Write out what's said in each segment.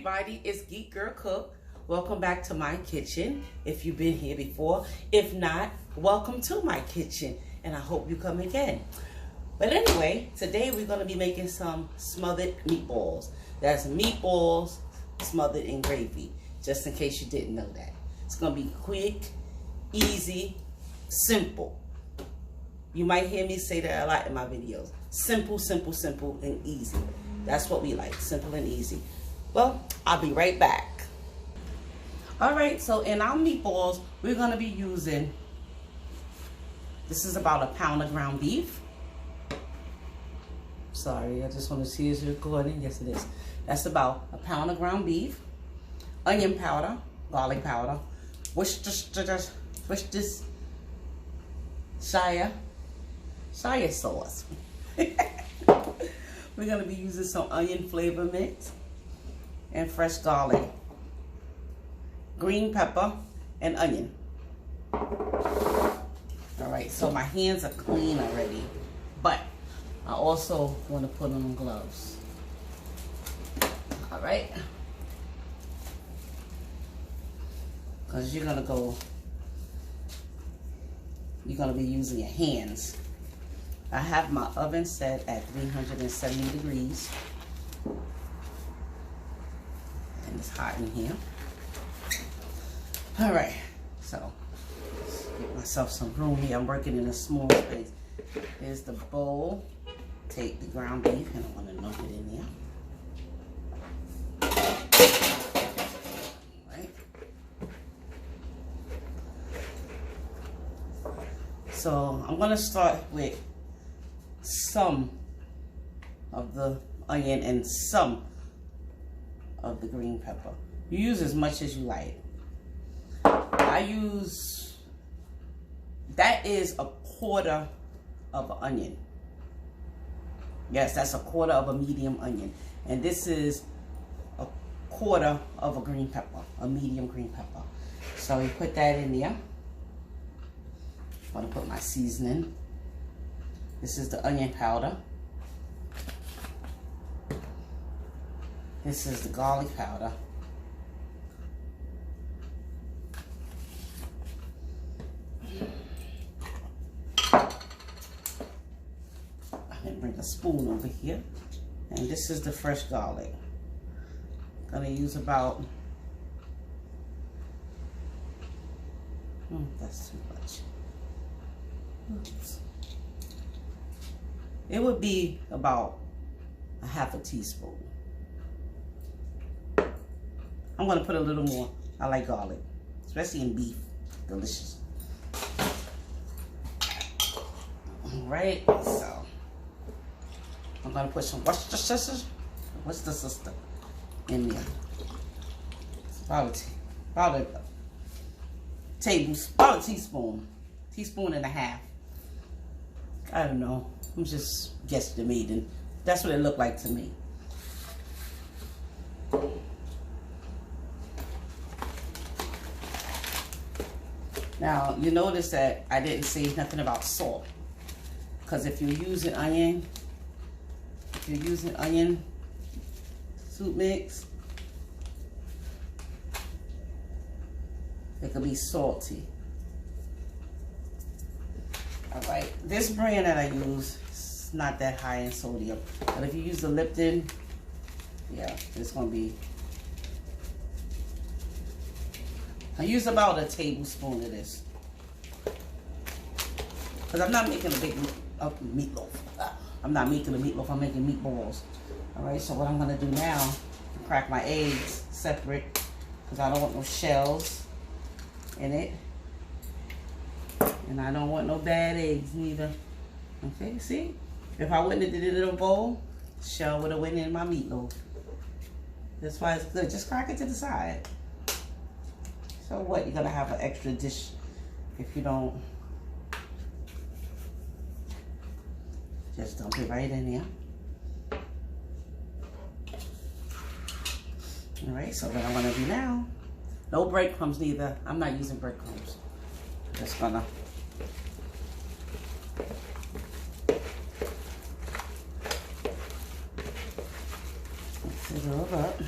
everybody, it's Geek Girl Cook. Welcome back to my kitchen if you've been here before. If not, welcome to my kitchen and I hope you come again. But anyway, today we're going to be making some smothered meatballs. That's meatballs smothered in gravy, just in case you didn't know that. It's going to be quick, easy, simple. You might hear me say that a lot in my videos. Simple, simple, simple, and easy. That's what we like, simple and easy. Well, I'll be right back. All right, so in our meatballs, we're going to be using, this is about a pound of ground beef. Sorry, I just want to see is it recording. Yes, it is. That's about a pound of ground beef, onion powder, garlic powder, Worcestershire sauce. We're going to be using some onion flavor mix and fresh garlic, green pepper, and onion. All right, so my hands are clean already, but I also want to put on gloves. All right, because you're going to be using your hands. I have my oven set at 370 degrees. And it's hot in here. All right, so get myself some room here. I'm working in a small space. Here's the bowl. Take the ground beef and I want to dump it in there. Right. So I'm going to start with some of the onion and some of the green pepper. You use as much as you like. That is a quarter of an onion. Yes, that's a quarter of a medium onion. And this is a quarter of a green pepper, a medium green pepper. So we put that in there. I'm gonna put my seasoning. This is the onion powder. This is the garlic powder. I'm gonna bring a spoon over here. And this is the fresh garlic. Gonna use about, that's too much. Oops. It would be about a half a teaspoon. I'm going to put a little more. I like garlic, especially in beef. Delicious. All right, so I'm going to put some Worcestershire in there. It's about a teaspoon and a half. I don't know. I'm just guesstimating. That's what it looked like to me. Now, you notice that I didn't say nothing about salt. Because if you're using onion soup mix, it could be salty. All right, this brand that I use is not that high in sodium, but if you use the Lipton, yeah, it's gonna be. I use about a tablespoon of this, because I'm not making a big meatloaf. I'm not making a meatloaf, I'm making meatballs. All right, so what I'm gonna do now, crack my eggs separate, because I don't want no shells in it. And I don't want no bad eggs neither. Okay, see? If I wouldn't have did it in a bowl, shell would have went in my meatloaf. That's why it's good. Just crack it to the side. So what? You're gonna have an extra dish if you don't. Just dump it right in there. All right, so what I'm gonna do now, no breadcrumbs neither. I'm not using breadcrumbs. Just gonna mix it all up.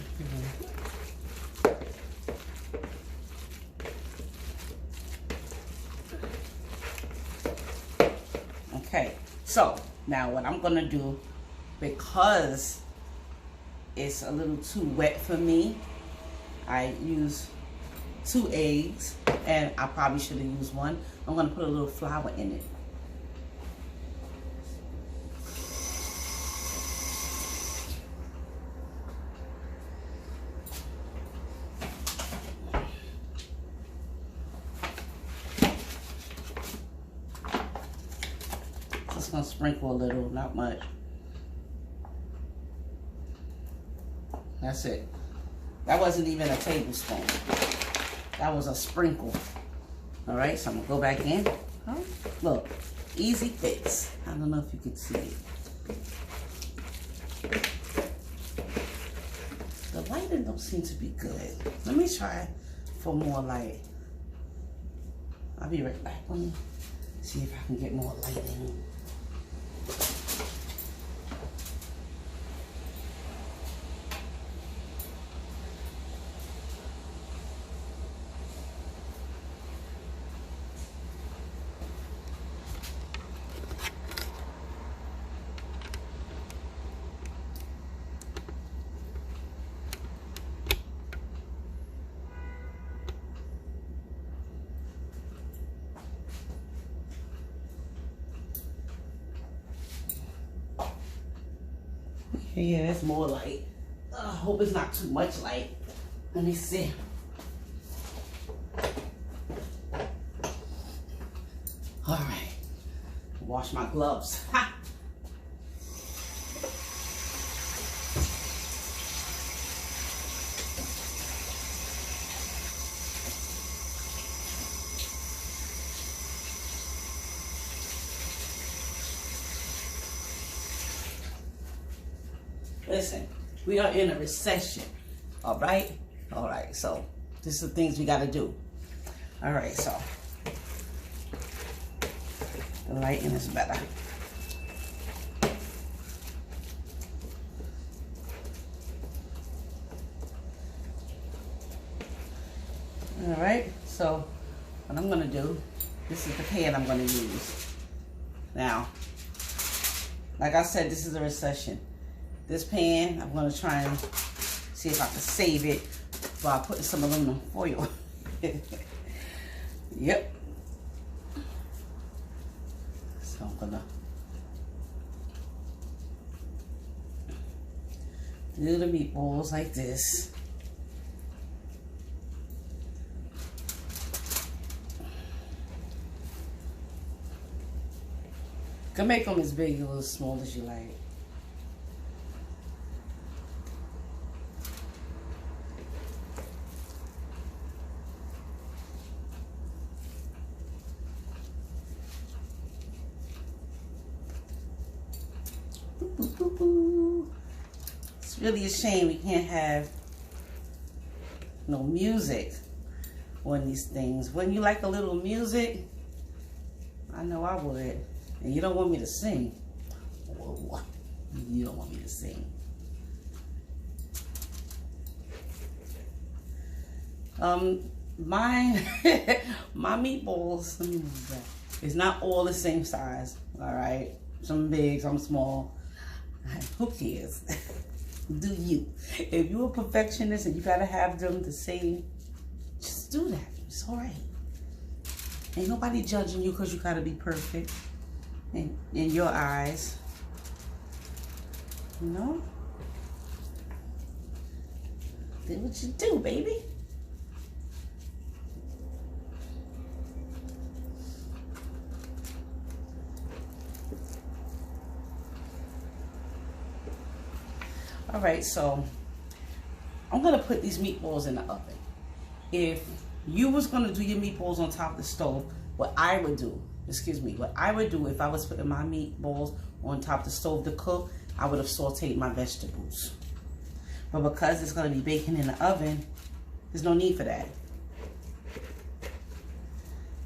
So now what I'm gonna do, because it's a little too wet for me, I use 2 eggs, and I probably should have used 1. I'm gonna put a little flour in it. Just gonna sprinkle a little, not much. That's it. That wasn't even a tablespoon. That was a sprinkle. All right, so I'm gonna go back in. Oh, look, easy fix. I don't know if you can see it. The lighting don't seem to be good. Let me try for more light. I'll be right back. Let me see if I can get more lighting. Yeah, that's more light. I hope it's not too much light. Let me see. All right. Wash my gloves. Ha! Listen, we are in a recession, all right? All right, so this is the things we got to do. All right, so the lighting is better. All right, so what I'm going to do, this is the pan I'm going to use. Now, like I said, this is a recession. This pan, I'm gonna try and see if I can save it by putting some aluminum foil. Yep. So I'm gonna do the meatballs like this. You can make them as big or as small as you like. It's really a shame we can't have no music on these things. Wouldn't you like a little music? I know I would. And you don't want me to sing. Whoa. You don't want me to sing. My meatballs, let me move that. It's not all the same size, all right? Some big, some small. Who cares? Do you? If you're a perfectionist and you gotta have them the same, just do that. It's all right. Ain't nobody judging you because you gotta be perfect in your eyes. You know? Do what you do, baby. All right, so I'm gonna put these meatballs in the oven. If you was gonna do your meatballs on top of the stove, what I would do if I was putting my meatballs on top of the stove to cook, I would have sauteed my vegetables. But because it's gonna be baking in the oven, there's no need for that.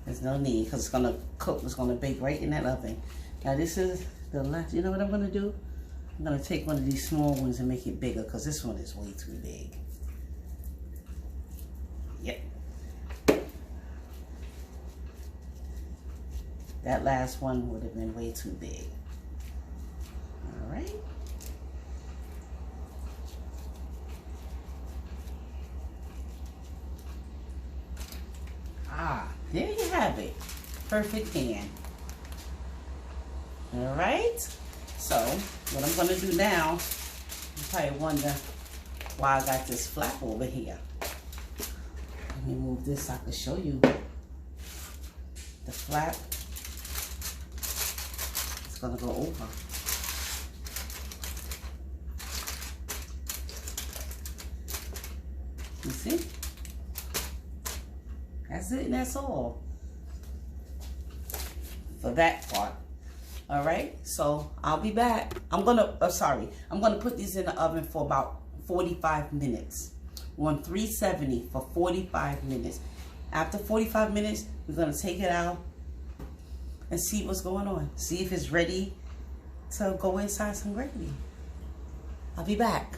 There's no need, because it's gonna cook, it's gonna bake right in that oven. Now this is the last, you know what I'm gonna do? I'm gonna take one of these small ones and make it bigger, because this one is way too big. Yep. That last one would have been way too big. have it. Perfect pan. All right. So what I'm gonna do now, you probably wonder why I got this flap over here. Let me move this so I can show you the flap. It's gonna go over. You see? That's it, and that's all for that part. All right, so I'll be back. I'm gonna put these in the oven for about 45 minutes on 370 for 45 minutes. After 45 minutes, we're gonna take it out and see what's going on. See if it's ready to go inside some gravy. I'll be back.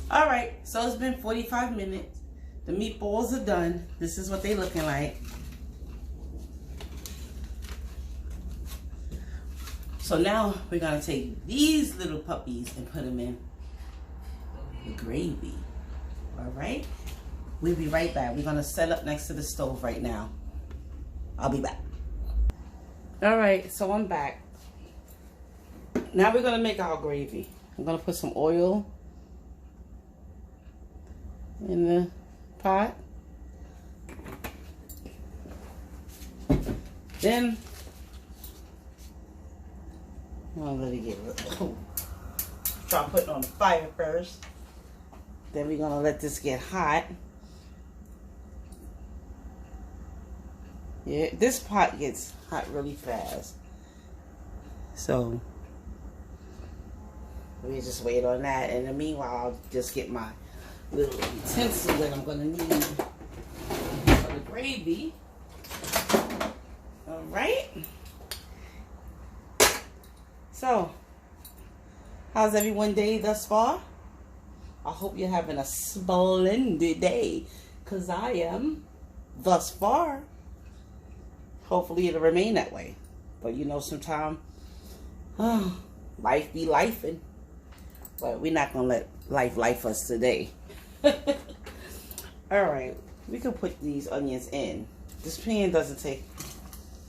All right, so it's been 45 minutes. The meatballs are done. This is what they're looking like. So now we're gonna take these little puppies and put them in the gravy. All right, we'll be right back. We're gonna set up next to the stove right now. I'll be back. All right, so I'm back. Now we're gonna make our gravy. I'm gonna put some oil in the pot. Then I'm gonna let it get a little. Try putting on the fire first. Then we're gonna let this get hot. Yeah, this pot gets hot really fast. So we just wait on that. And in the meanwhile, I'll just get my little utensil that I'm gonna need for the gravy. All right. So, how's everyone day thus far? I hope you're having a splendid day, because I am thus far. Hopefully it'll remain that way. But you know, sometimes life be lifing. But we're not going to let life us today. All right, we can put these onions in. This pan doesn't take,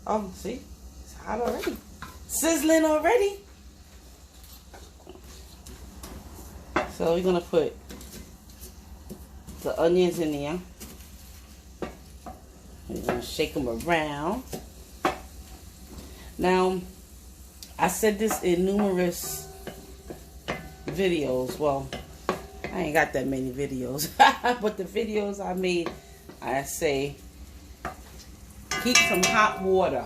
oh, see, it's hot already. Sizzling already. So we're gonna put the onions in there. We're gonna shake them around. Now, I said this in numerous videos. Well, I ain't got that many videos, but the videos I made, I say, keep some hot water.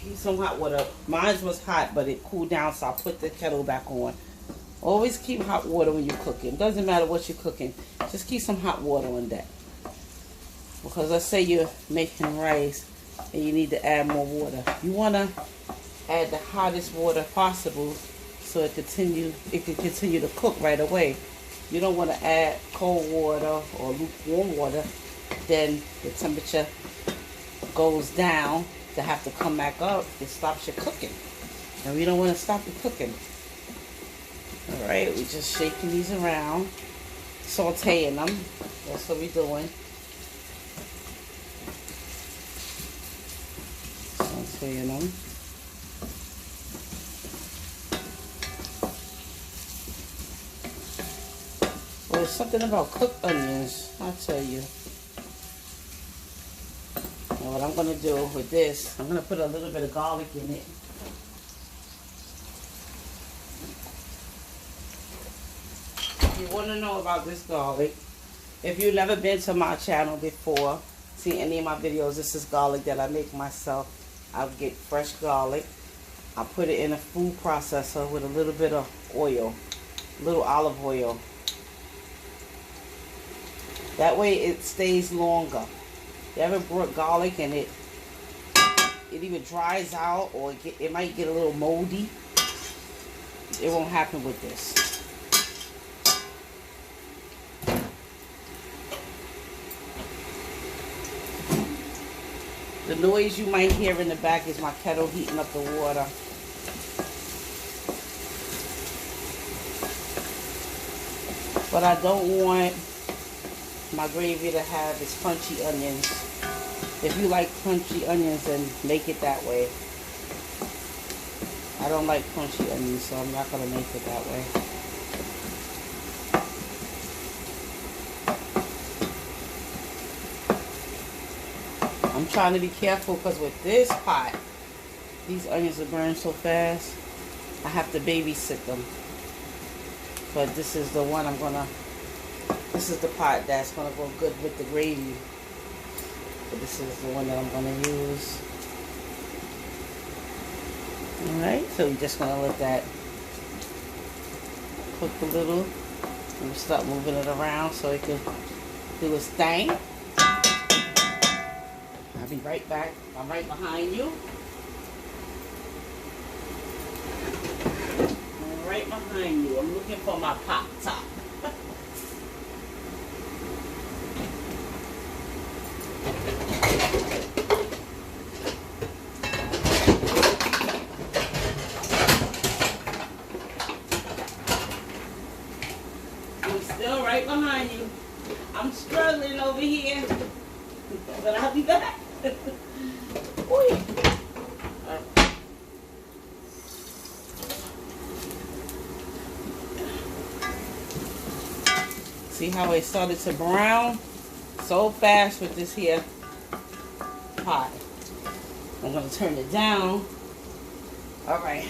Keep some hot water. Mine was hot, but it cooled down, so I put the kettle back on. Always keep hot water when you're cooking. Doesn't matter what you're cooking. Just keep some hot water on that. Because let's say you're making rice and you need to add more water. You want to add the hottest water possible so it can continue to cook right away. You don't want to add cold water or lukewarm water. Then the temperature goes down to have to come back up. It stops your cooking. And we don't want to stop the cooking. Alright, we're just shaking these around, sauteing them. That's what we're doing. Sauteing them. Well, there's something about cooked onions, I'll tell you. And what I'm going to do with this, I'm going to put a little bit of garlic in it. If you want to know about this garlic, if you've never been to my channel before, see any of my videos, this is garlic that I make myself. I'll get fresh garlic. I put it in a food processor with a little bit of oil, a little olive oil. That way it stays longer. You ever brought garlic and it either dries out or it might get a little moldy? It won't happen with this. The noise you might hear in the back is my kettle heating up the water. But I don't want my gravy to have is crunchy onions. If you like crunchy onions, then make it that way. I don't like crunchy onions, so I'm not going to make it that way. I'm trying to be careful because with this pot, these onions are burning so fast, I have to babysit them. But this is the one this is the pot that's going to go good with the gravy. But this is the one that I'm going to use. Alright, so we're just going to let that cook a little. And we'll start moving it around so it can do its thing. I'll be right back. I'm right behind you. I'm right behind you. I'm looking for my pop top. Still right behind you. I'm struggling over here, but I'll be back. See how it started to brown so fast with this here pot. I'm going to turn it down. All right.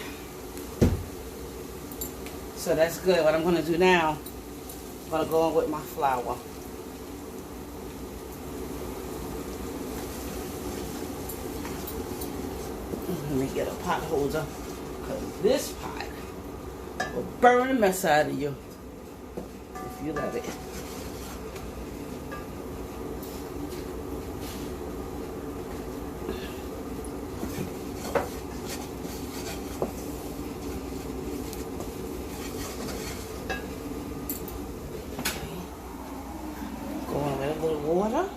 So that's good. What I'm going to do now, I'm going to go in with my flour. Let me get a pot holder, because this pot will burn the mess out of you if you let it. Going with a little water.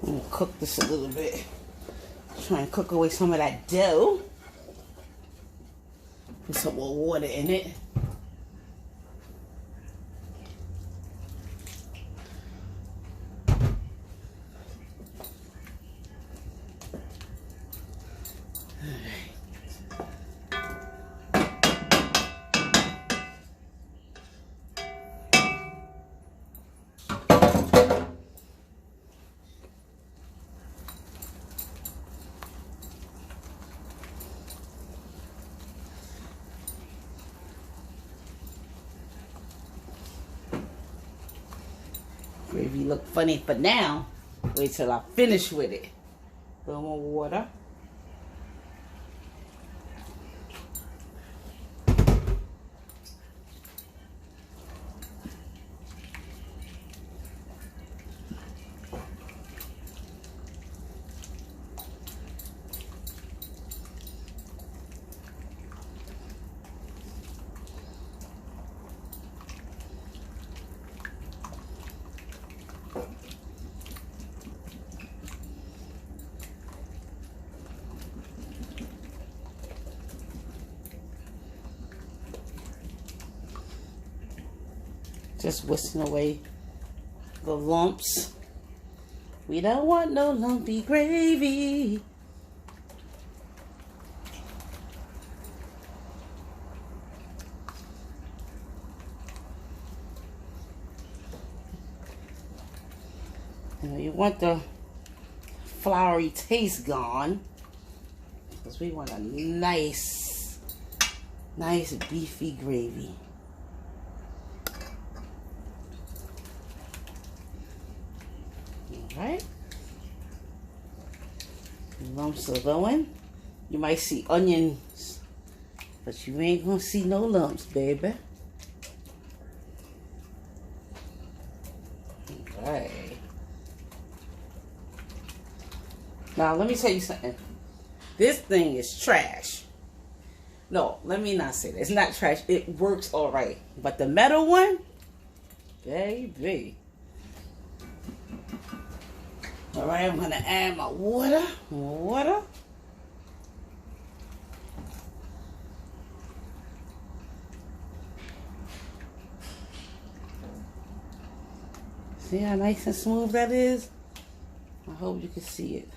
I'm gonna cook this a little bit. Try and cook away some of that dough. Put some more water in it. Gravy look funny for now. Wait till I finish with it. A little more water. Just whisking away the lumps. We don't want no lumpy gravy. You want the floury taste gone, because we want a nice beefy gravy. Alright. Lumps are going. You might see onions, but you ain't gonna see no lumps, baby. Alright. Now, let me tell you something. This thing is trash. No, let me not say that. It's not trash. It works alright. But the metal one, baby. All right, I'm gonna add my water. More water. See how nice and smooth that is? I hope you can see it.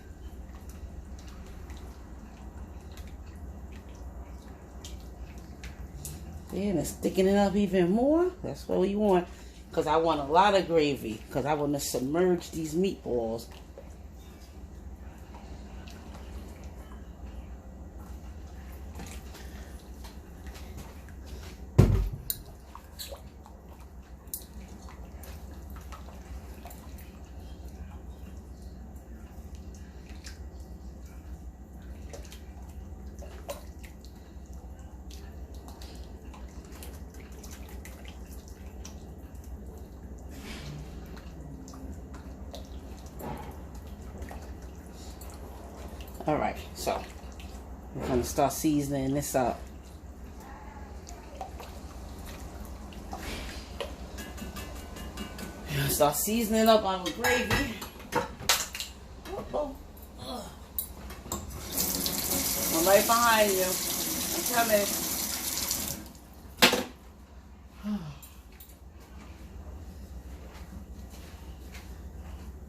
Yeah, and it's thickening up even more. That's what we want. Because I want a lot of gravy. Because I want to submerge these meatballs. All right, so we're gonna start seasoning this up. Start seasoning up our gravy. Uh-oh. I'm right behind you. I'm coming.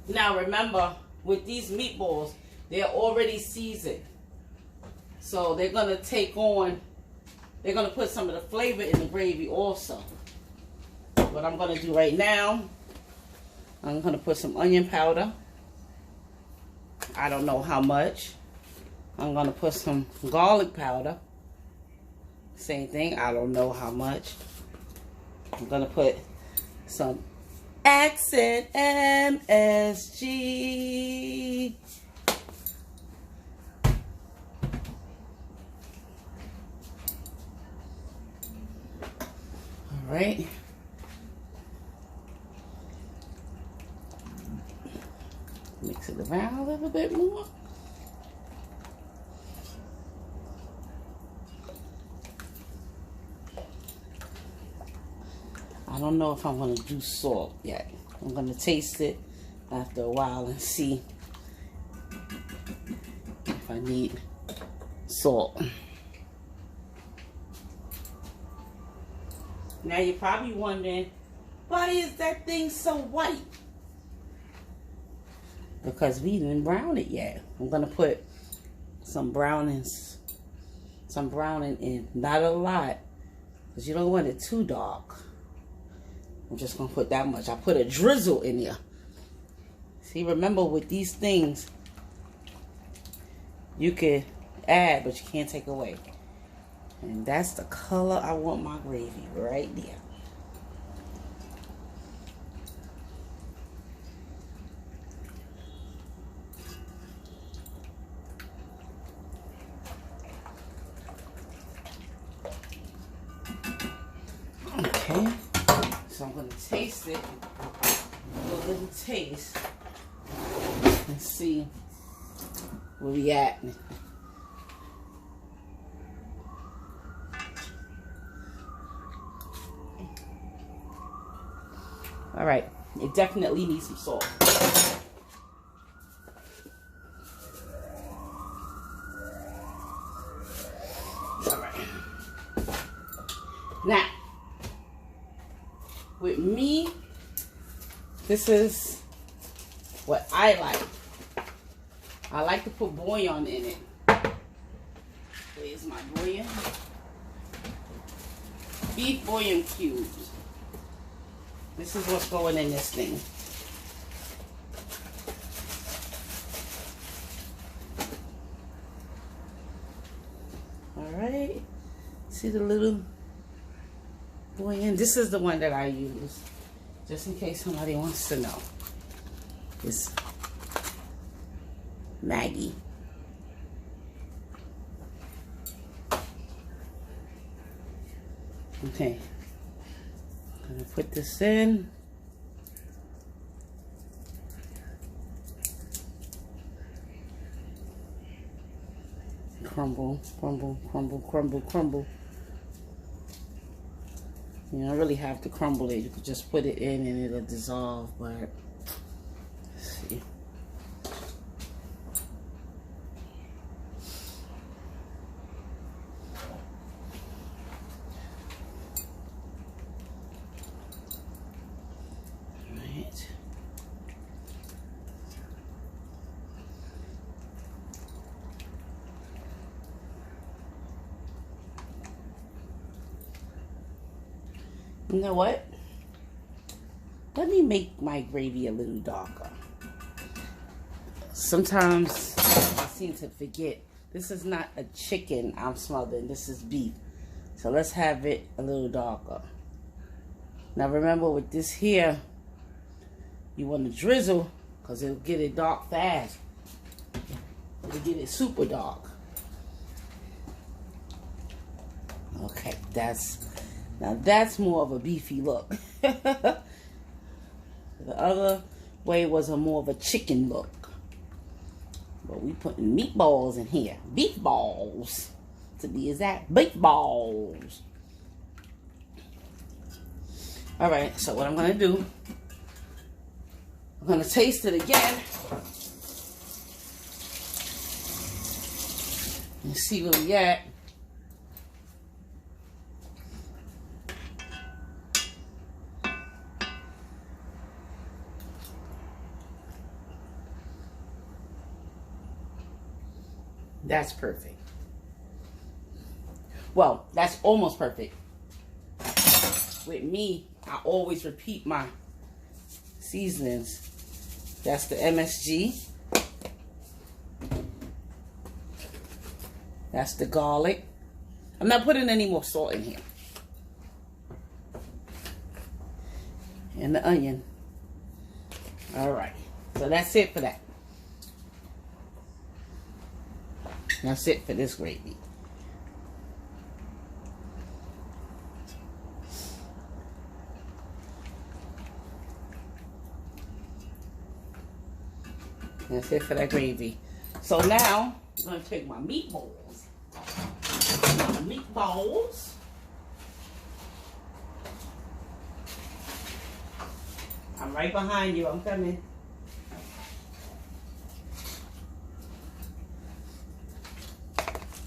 Now remember, with these meatballs, they're already seasoned. So they're going to take on, they're going to put some of the flavor in the gravy also. What I'm going to do right now, I'm going to put some onion powder. I don't know how much. I'm going to put some garlic powder. Same thing, I don't know how much. I'm going to put some Accent MSG. All right. Mix it around a little bit more. I don't know if I'm going to do salt yet. I'm going to taste it after a while and see if I need salt. Now you're probably wondering, why is that thing so white? Because we didn't brown it yet. I'm going to put some browning in. Not a lot, because you don't want it too dark. I'm just going to put that much. I put a drizzle in there. See, remember with these things, you can add, but you can't take away. And that's the color I want my gravy, right there. Okay. So I'm going to taste it, a little taste, and see where we at. All right, it definitely needs some salt. All right. Now, with me, this is what I like. I like to put bouillon in it. Where's my bouillon? Beef bouillon cubes. This is what's going in this thing. All right. See the little bouillon? This is the one that I use, just in case somebody wants to know. It's Maggie. Okay. I'm gonna put this in. Crumble, crumble, crumble, crumble, crumble. You don't really have to crumble it. You could just put it in and it'll dissolve, but let's see. You know what? Let me make my gravy a little darker. Sometimes I seem to forget. This is not a chicken I'm smothering. This is beef. So let's have it a little darker. Now remember, with this here, you want to drizzle because it'll get it dark fast. It'll get it super dark. Okay, that's more of a beefy look. The other way was a more of a chicken look. But we putting meatballs in here. Beef balls, to be exact. Beef balls. All right, so what I'm gonna do, I'm gonna taste it again and see where we at. That's perfect. Well, that's almost perfect. With me, I always repeat my seasonings. That's the MSG. That's the garlic. I'm not putting any more salt in here. And the onion. All right. So that's it for that. That's it for this gravy. That's it for that gravy. So now I'm going to take my meatballs. I'm right behind you. I'm coming.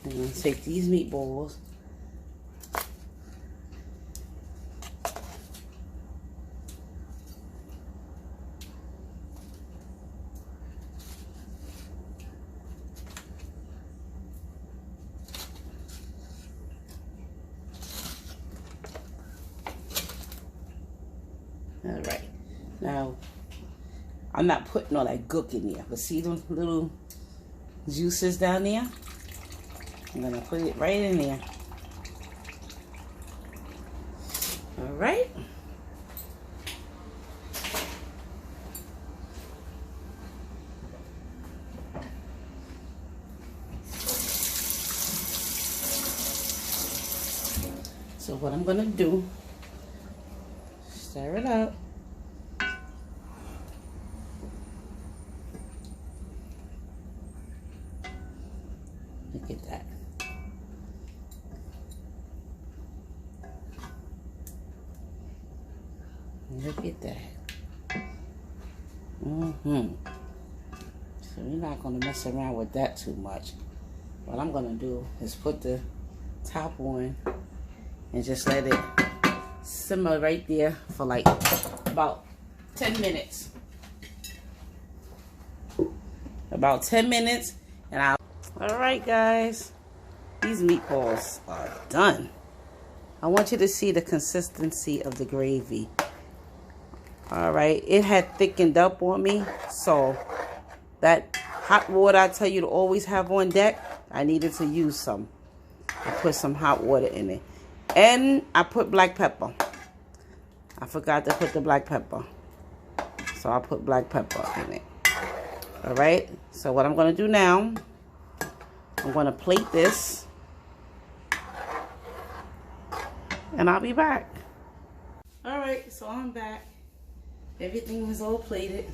I'm going to take these meatballs. All right. Now, I'm not putting all that gook in there, but see them little juices down there? I'm gonna put it right in there. All right. So what I'm gonna do, stir it up. Look at that. Look at that. So we're not going to mess around with that too much. What I'm going to do is put the top on and just let it simmer right there for like about 10 minutes. About 10 minutes and I'll... Alright guys, these meatballs are done. I want you to see the consistency of the gravy. Alright, it had thickened up on me, so that hot water I tell you to always have on deck, I needed to use some. I put some hot water in it. And I put black pepper. I forgot to put the black pepper. So I put black pepper in it. Alright, so what I'm going to do now, I'm going to plate this. And I'll be back. Alright, so I'm back. Everything was all plated.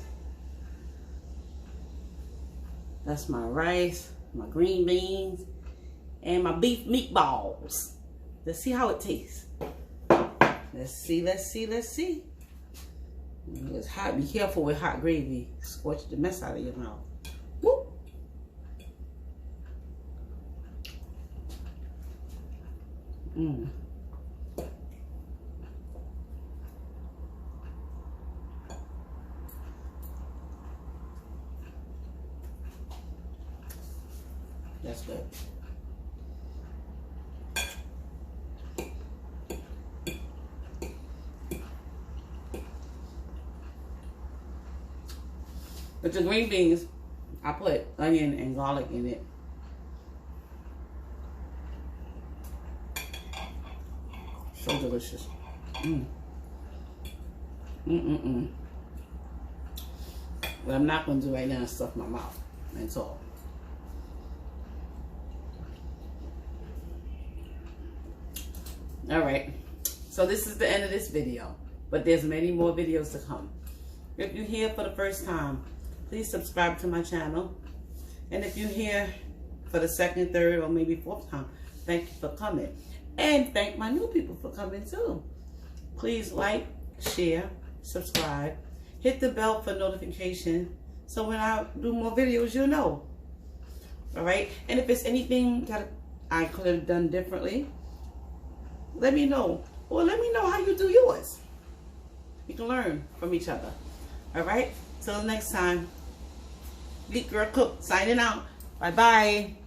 That's my rice, my green beans, and my beef meatballs. Let's see how it tastes. Let's see, let's see, let's see. It's hot. Be careful with hot gravy. Scorch the mess out of your mouth. Woo. That's good. But the green beans, I put onion and garlic in it. So delicious. What I'm not going to do right now is stuff my mouth. That's all. Alright. So this is the end of this video. But there's many more videos to come. If you're here for the first time, please subscribe to my channel. And if you're here for the second, third, or maybe fourth time, thank you for coming. And thank my new people for coming too. Please like, share, subscribe. Hit the bell for notification so when I do more videos, you'll know. Alright? And if it's anything that I could have done differently, let me know. Or let me know how you do yours. We can learn from each other. Alright? Till next time. Geek Girl Cook signing out. Bye-bye.